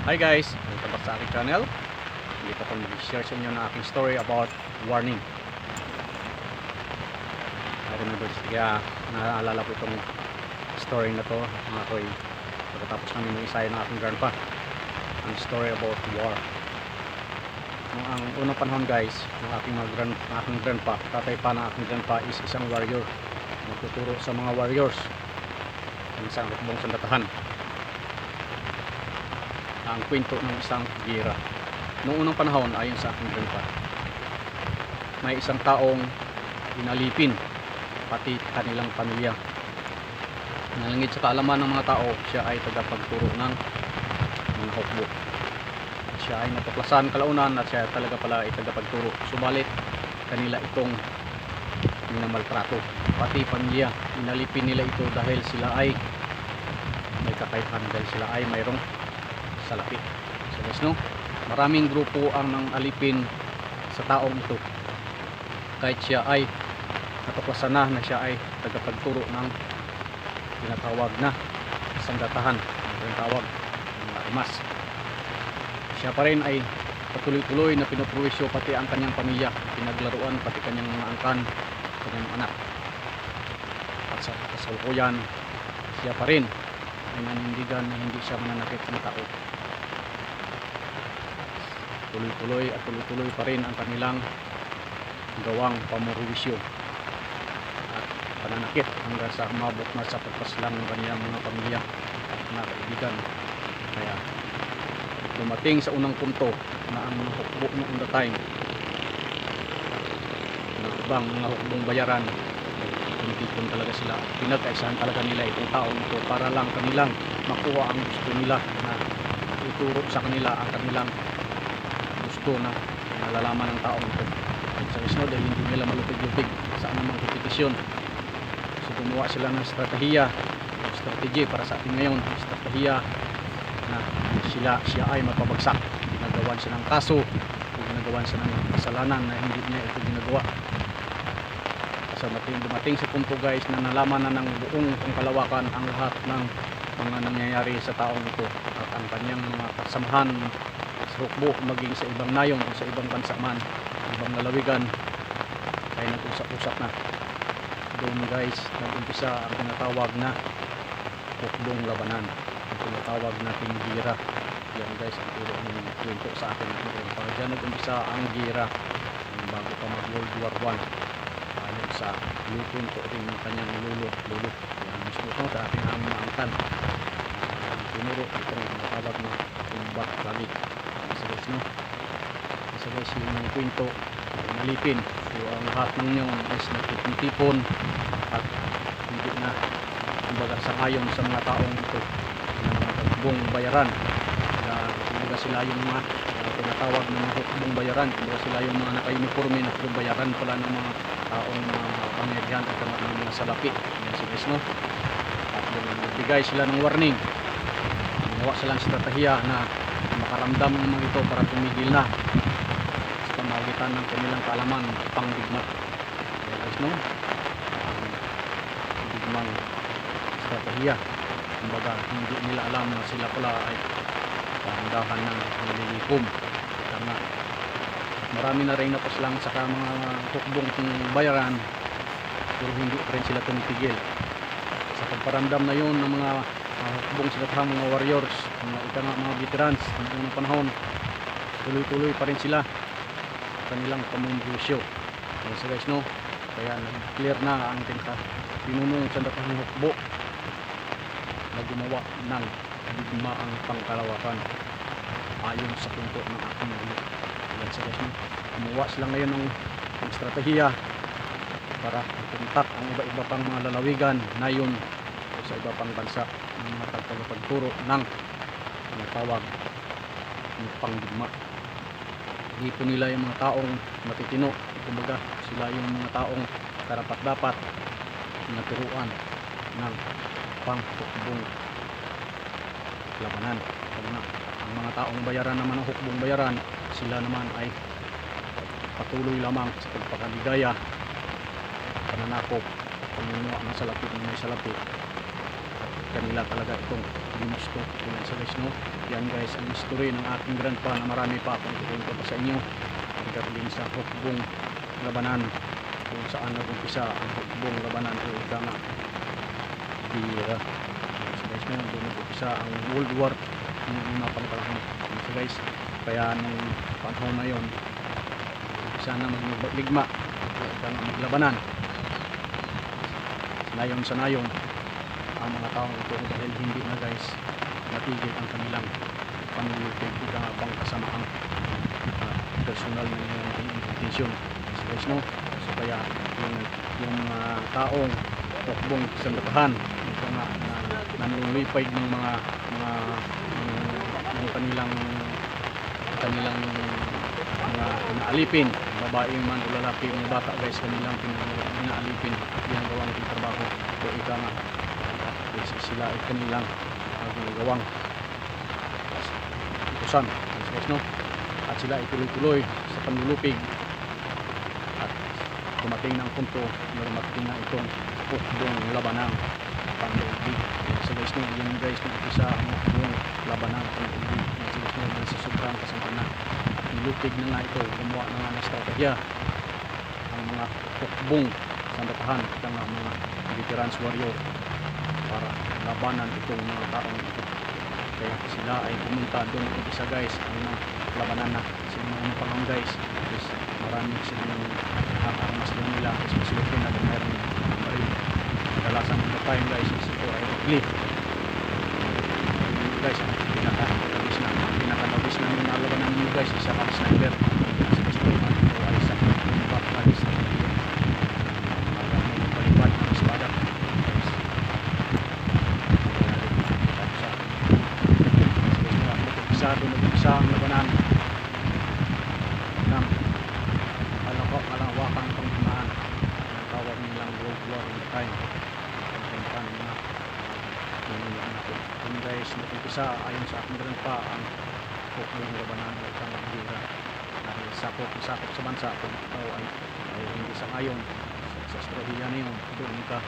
Hi guys, welcome back sa aking channel. Dito ko mag-share sa inyo ng aking story about warning. I remember this, kaya naalala ko itong story na to mga koy pagkatapos namin ng isay ng aking grandpa. Ang story about war. Ang unang panahon guys, ng aking grandpa, tatay pa ng aking grandpa is isang warrior. Nagtuturo sa mga warriors ng isang hukbong sandatahan. Ang kwento ng isang gira. Noong unang panahon, ayon sa aking grandpa, may isang taong inalipin pati kanilang pamilya. Nalangit sa kaalaman ng mga tao, siya ay tagapagturo ng mga hukbo. Siya ay natuklasan kalaunan at siya talaga pala ay tagapagturo. Subalit kanila itong minamaltrato, pati pamilya. Inalipin nila ito dahil sila ay may kakayahan, dahil sila ay mayroong salapi. So guys, no, maraming grupo ang nang alipin sa taong ito, kahit siya ay natuklasan na siya ay tagapagturo ng tinatawag na sandatahan, ang tawag ng armas. Siya pa rin ay patuloy-tuloy na pinupruwisyo pati ang kanyang pamilya, pinaglaruan pati kanyang mga angkan, kanyang anak. At sa kasalukuyan, siya pa rin ay nanindigan na hindi siya mananakit ng tao. Tuloy-tuloy at tuloy-tuloy pa rin ang kanilang gawang pamurwisyo at pananakit hanggang sa umabot na sa pagpaslang ng kanilang mga pamilya at mga kaibigan. Kaya dumating sa unang punto na ang mga hukbo noong the time ng ibang mga hukbong bayaran, pinitipon talaga sila, pinagkaisahan talaga nila itong taong ito para lang kanilang makuha ang gusto nila, na ituro sa kanila ang kanilang gusto na nalalaman ng taong ito. At sa isno, dahil hindi nila malupig-lupig sa anumang kompetisyon, so gumawa sila ng strategy para sa atin ngayon, strategiya na siya ay mapabagsak. Ginagawan siya ng kaso, ginagawan siya ng kasalanan na hindi niya ito ginagawa. So dumating sa punto guys na nalaman na ng buong kalawakan ang lahat ng mga nangyayari sa taong ito at ang kanyang mga kasamahan sa hukbo, maging sa ibang nayon o sa ibang bansa man, ibang lalawigan, ay nag-usap-usap na. Doon guys, nag-umpisa ang tinatawag na hukbong labanan, ang tinatawag nating gira. Yan guys, ang turo ng kwento sa akin. Para dyan nag-umpisa ang gira bago pa mag World War I, ayon sa lutunto rin ng kanyang lolo. Yan mismo ito sa ating mga angkan. Tinuro ito ang tinatawag na kumbat lagi. Guys, no? Kasi guys, yung kwento nalipin, so ang lahat ng yun is nagtitipon at hindi na kumbaga sangayon sa mga taong ito ng mga hukbong bayaran, na kumbaga sila yung mga tinatawag ng mga hukbong bayaran, kumbaga sila yung mga naka-uniforme na hukbong bayaran pala ng mga taong pangyarihan at ng mga salapi. Yan si guys, no? At yung nagbigay sila ng warning, gumawa silang estratehiya na makaramdam ng mga ito para tumigil na sa pamamagitan ng kanilang kaalaman pangdigma. Guys, no? Ang digmang estratehiya, kumbaga hindi nila alam na sila pala ay dahan-dahan ng nililikom. Kaya marami na rin napaslang sa mga hukbong bayaran, pero hindi pa rin sila tumitigil sa pagparamdam na yun ng mga hukbong silatahang mga warriors, mga veterans ng unang panahon. Tuloy-tuloy pa rin sila kanilang pamumulisyo. So guys, no, kaya clear na ang pinunong sandatahang hukbo na gumawa ng digmaang pangkalawakan ayon sa punto ng aking ulo. So guys, no, gumawa sila ngayon ng estratehiya para ipuntak ang iba-iba pang mga lalawigan na yun sa iba pang bansa, ng mga tagapagturo ng tawag ng pangdigma. Dito nila yung mga taong matitino, kumbaga sila yung mga taong karapat-dapat na turuan ng panghukbong labanan. Ang mga taong bayaran naman ng hukbong bayaran, sila naman ay patuloy lamang sa pagpakaligaya, pananakop, pagmumuha ng salapi ng may salapi, kanila talaga itong ginusto. Yan sa guys, no? Yan guys ang history ng aking grandpa na marami pa akong ikwento pa sa inyo regarding sa hukbong labanan, kung saan nag-umpisa ang hukbong labanan o ika nga bira. So guys, no, doon nag-umpisa ang World War ng una pang panahon. So guys, kaya nung panahon na yon, umpisa na magligma o ika nga maglabanan nayon sa nayon ang mga taong ito, dahil hindi na guys matigil ang kanilang panlulupig ika nga pang kasamaang personal na yung intention. So guys, no, so kaya yung taong hukbong sandatahan ito nga na nanlulipay ng mga ng kanilang mga inaalipin, babae man o lalaki o bata guys, kanilang inaalipin ginagawa ng trabaho o ika nga sila ay kanilang ginagawang utusan guys, no? At sila ay tuloy-tuloy sa panlulupig at dumating ng punto na dumating na itong hukbong labanang panlulupig. So guys, no, yun guys, nag-isa ang hukbong labanang panlulupig. So guys, no, nasa sobrang kasampan na at nilupig na nga ito, gumawa na nga ng estrategya ang mga hukbong sandatahan at ang mga veterans warrior para labanan itong mga taong ito. Kaya sila ay pumunta doon isa guys ang labanan na sila mga pangang guys, is marami silang armas doon nila, especially na kung meron baril. Kadalasan ng time guys is ito ay ugly guys, ang pinakadabis na yung nalabanan nyo guys, isa kang sniper kasi guys naman ito ay isa kang guys palipad ng espada guys. Isa ang labanan ng malawakang panghimaan ang tawag nilang World War in the time. Ang guys, nag-umpisa ayon sa aking grandpa ang hukbong labanan o isang bira dahil sakop sa bansa kung ikaw ay hindi sa ayon sa estratehiya na yun, doon ka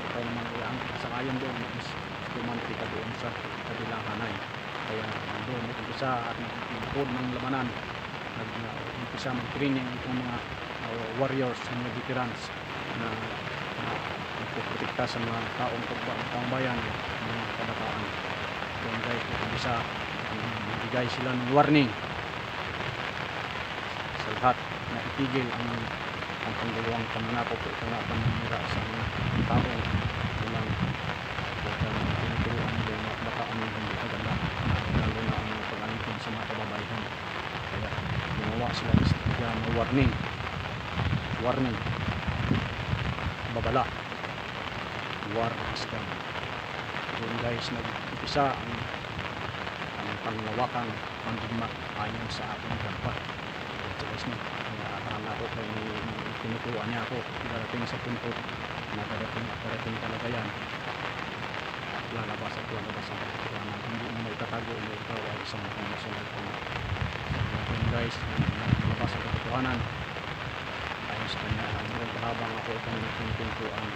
ikaw naman ang sa ayon doon is tumanti ka doon sa kabilang hanay. Kaya doon nag-umpisa at nag-impod ng labanan, nag-umpisa mag-training itong mga warriors, mga veterans na nagpuprotekta sa mga taong bayan, mga kabataan. Doon guys, nag-umpisa nagbigay sila ng warning sa lahat na itigil ang panggawang pananakop o ito nga pananira sa mga taong walang tinuturuan ng mga kabataan ng hindi kaganda, lalo na ang pag-alipin sa mga kababayan. Kaya gumawa sila ng warning, babala, war is coming. Doon guys, nag-umpisa ang panglawakang pandigma ayon sa aking grandpa. So guys, akala ko kay tinuturuan niya ako darating sa punto na darating talaga yan at lalabas ang katotohanan, hindi mo itatago na ikaw ay isang nasunod ko na guys, lalabas ang katotohanan ayon sa kanya. Habang ako itong tinuturuan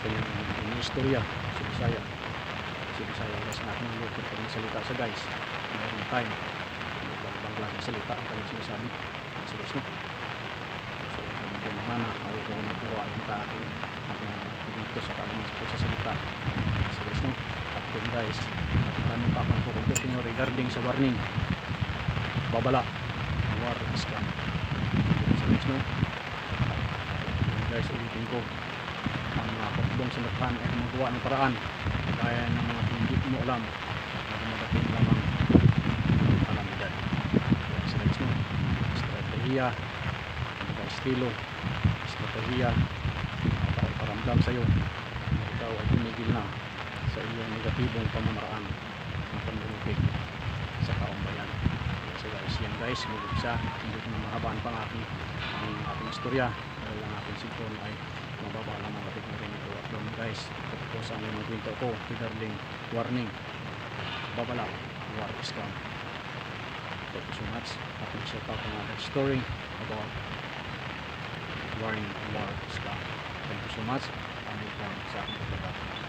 yung istorya si Bisaya guys, na aking lukot pag nasalita sa guys, meron time banglang salita ang kanyang sinasabi. So guys, no, so hindi naman ako kung nagtuwa yung aking dito sa kanyang pagsasalita. So guys, no, at yun guys, marami pa akong kukuntusin nyo regarding sa warning, babala, war is coming. So guys, no, guys, ulitin ko, ang mga hukbong sandatahan ay magawa ng paraan kaya ng mga hindi mo alam na dumadating lamang kalamidad. Kaya sa guys, no, estratehiya, estilo, estratehiya para paramdam sa'yo na ikaw ay tumigil na sa iyong negatibong pamamaraan ng panlulupig sa taong bayan. So guys, yan guys, mag-umpisa, hindi ko na mahabaan pa ang ating istorya dahil ang ating cellphone ay mababa lang ang kapit na rin ito. At doon guys, ito sa aming magkwento ko regarding warning, babala, war is coming. Thank you so much. At mag-share pa ako ng story about warning, war is coming. Thank you so much. Sa aking pagkakataon.